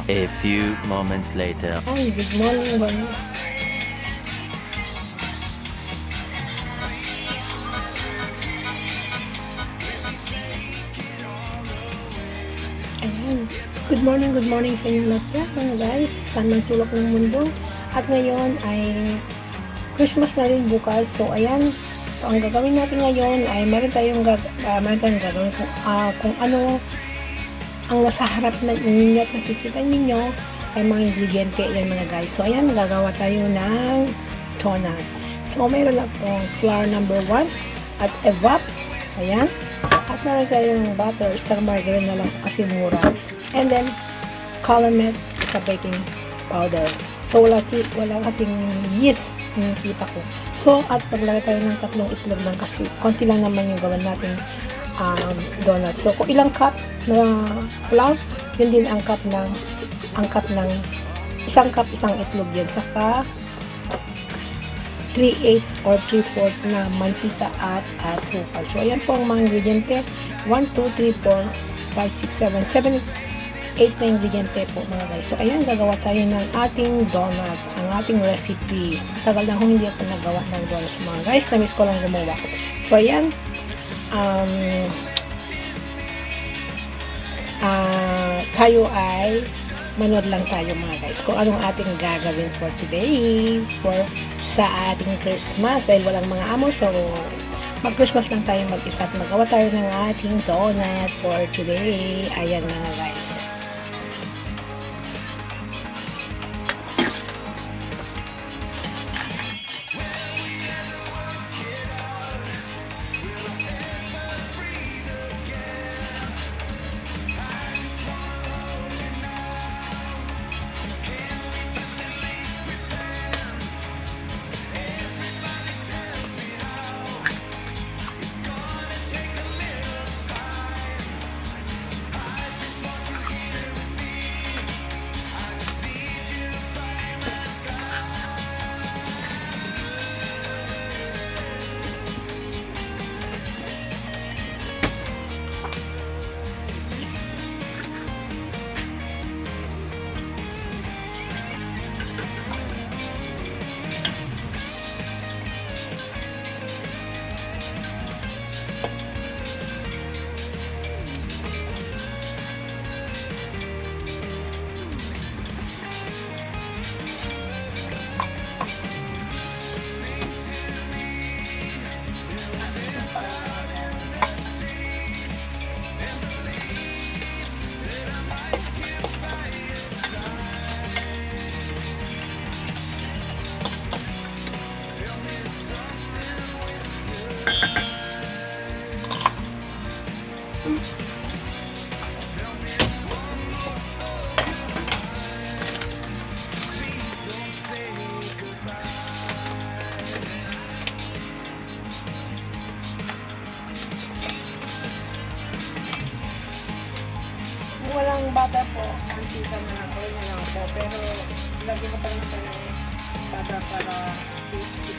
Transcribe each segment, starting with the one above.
A few moments later. Ay, good morning, morning. Ayan. Good morning sa inyo lahat mga guys. Saan man sulok ng mundo. At ngayon ay Christmas na rin bukas. So, ayan. So, ang gagawin natin ngayon ay meron tayong gagawin kung ano ang nasa harap na ninyo at nakikita ninyo ay mga ingrediente yan mga guys. So, ayan, gagawa tayo ng donut. So, meron lang pong flour number 1 at evap. Ayan. At meron tayong butter, star margarine na lang kasi mura. And then, calumet sa baking powder. So, wala kasing yeast yung kita ko. So, at paglagay tayo ng 3 itlog lang kasi konti lang naman yung gawin natin donut. So, kung ilang cup na flour, yun din ang cup ng isang cup, isang itlog yan. Saka 3/8 or 3/4 na mantika at asukal. So, ayan po ang mga ingrediente. 1, 2, 3, 4, 5, 6, 7, 8 na ingrediente po mga guys. So, ayan, gagawa tayo ng ating donut, ang ating recipe. Tagal na kung hindi ako nagawa ng donuts mga guys. Na-miss ko lang gumawa. So, ayan, tayo ay manood lang tayo mga guys kung anong ating gagawin for today sa ating Christmas dahil walang mga amo, so mag-Christmas lang tayo mag-isa at magawa tayo ng ating donut for today. Ayan mga guys. Walang butter po, mantika na gawin na lang po, pero lagyan ko pa rin siya ng butter para tasty.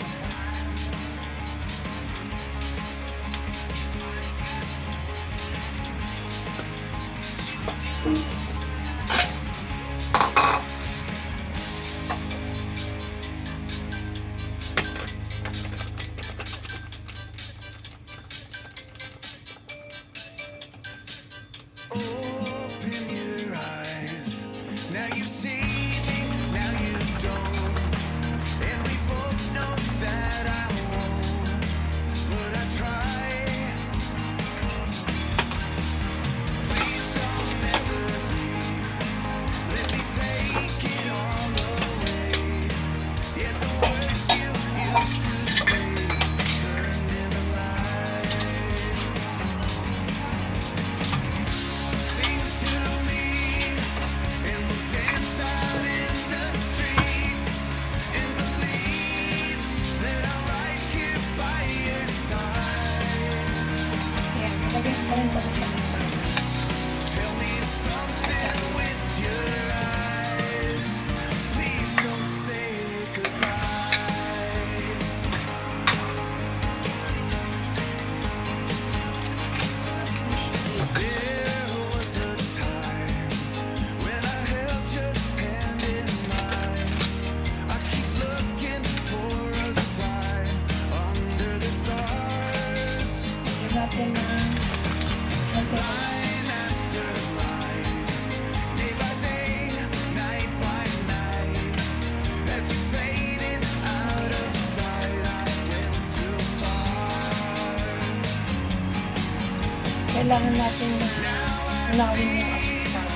natin ng kailangan natin na unawin yung asukal.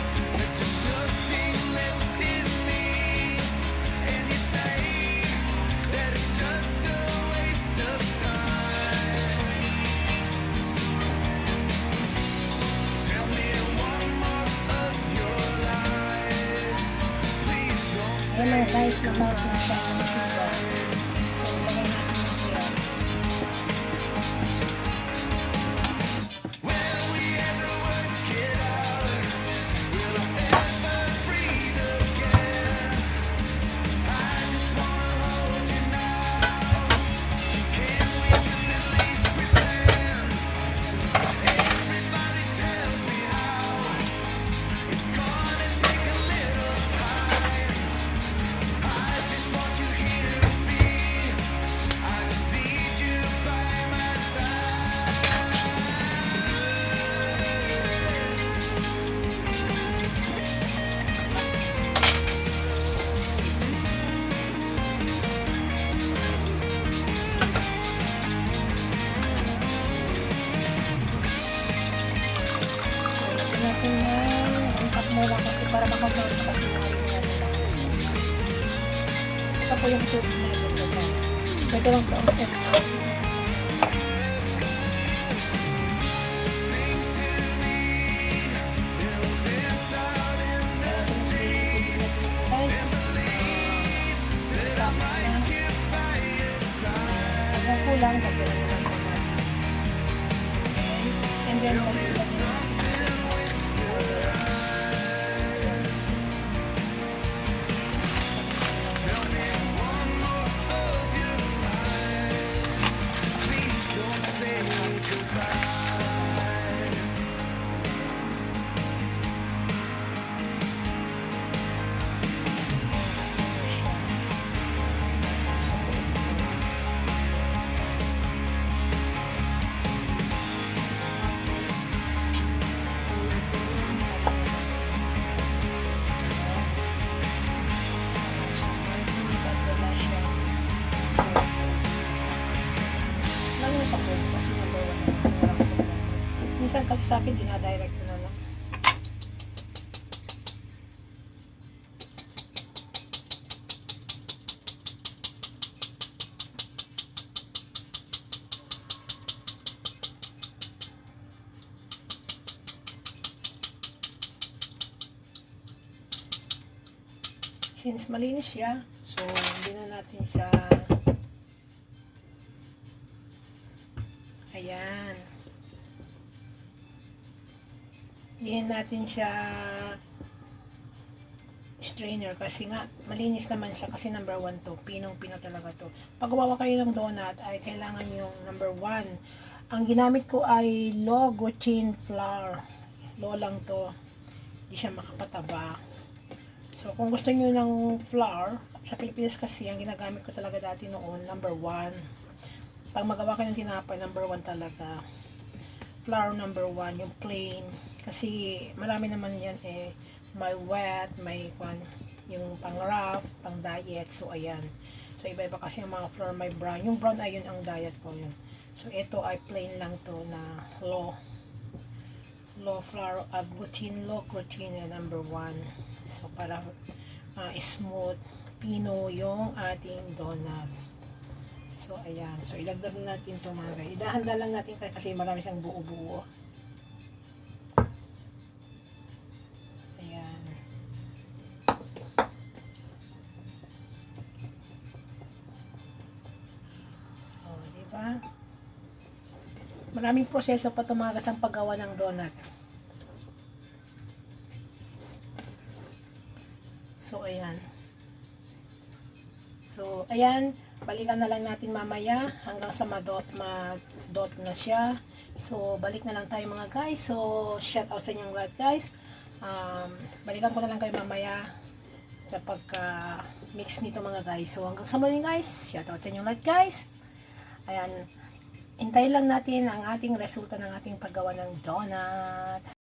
Ayan mga guys, na-mount na siya ng sugar. So, lagay natin yung sugar. Natin ang kapmura kasi para makapagod kasi natin yan. Ito po yung tubig natin. Ito lang po ang guys, hanggang kulang and then minsan kasi sa akin dinadirect ko na lang. Since malinis siya, so hindi na natin siya, ayan, hindi natin siya strainer kasi nga malinis naman siya kasi number 1 to, pinong-pino talaga to. Pag gawa kayo ng donut ay kailangan yung number 1. Ang ginamit ko ay low gluten flour, low lang to, hindi siya makapataba. So kung gusto niyo ng flour, sa Pilipinas kasi ang ginagamit ko talaga dati noon number 1. Pag magawa kayo ng tinapay, number 1 talaga. Flour number 1, yung plain. Kasi marami naman yan eh, may wet, may yung pang wrap, pang diet. So ayan. So iba-iba kasi yung mga flour, may brown. Yung brown ay yun ang diet ko yun. So ito ay plain lang to na low flour, low gluten na number 1. So para smooth, pino yung ating donut. So, ayan. So, ilagdag natin ito mga guys. Idahanda lang natin kasi marami siyang buo-buo. Ayan. O, diba? Maraming proseso pa tumagas ang paggawa ng donut. So, ayan. So, ayan. Balikan na lang natin mamaya hanggang sa madot na siya. So, balik na lang tayo mga guys. So, shout out sa inyong lahat guys. Balikan ko na lang kayo mamaya sa pagka-mix nito mga guys. So, hanggang sa muli guys. Shout out sa inyong lahat guys. Ayan. hintayin lang natin ang ating resulta ng ating paggawa ng donut.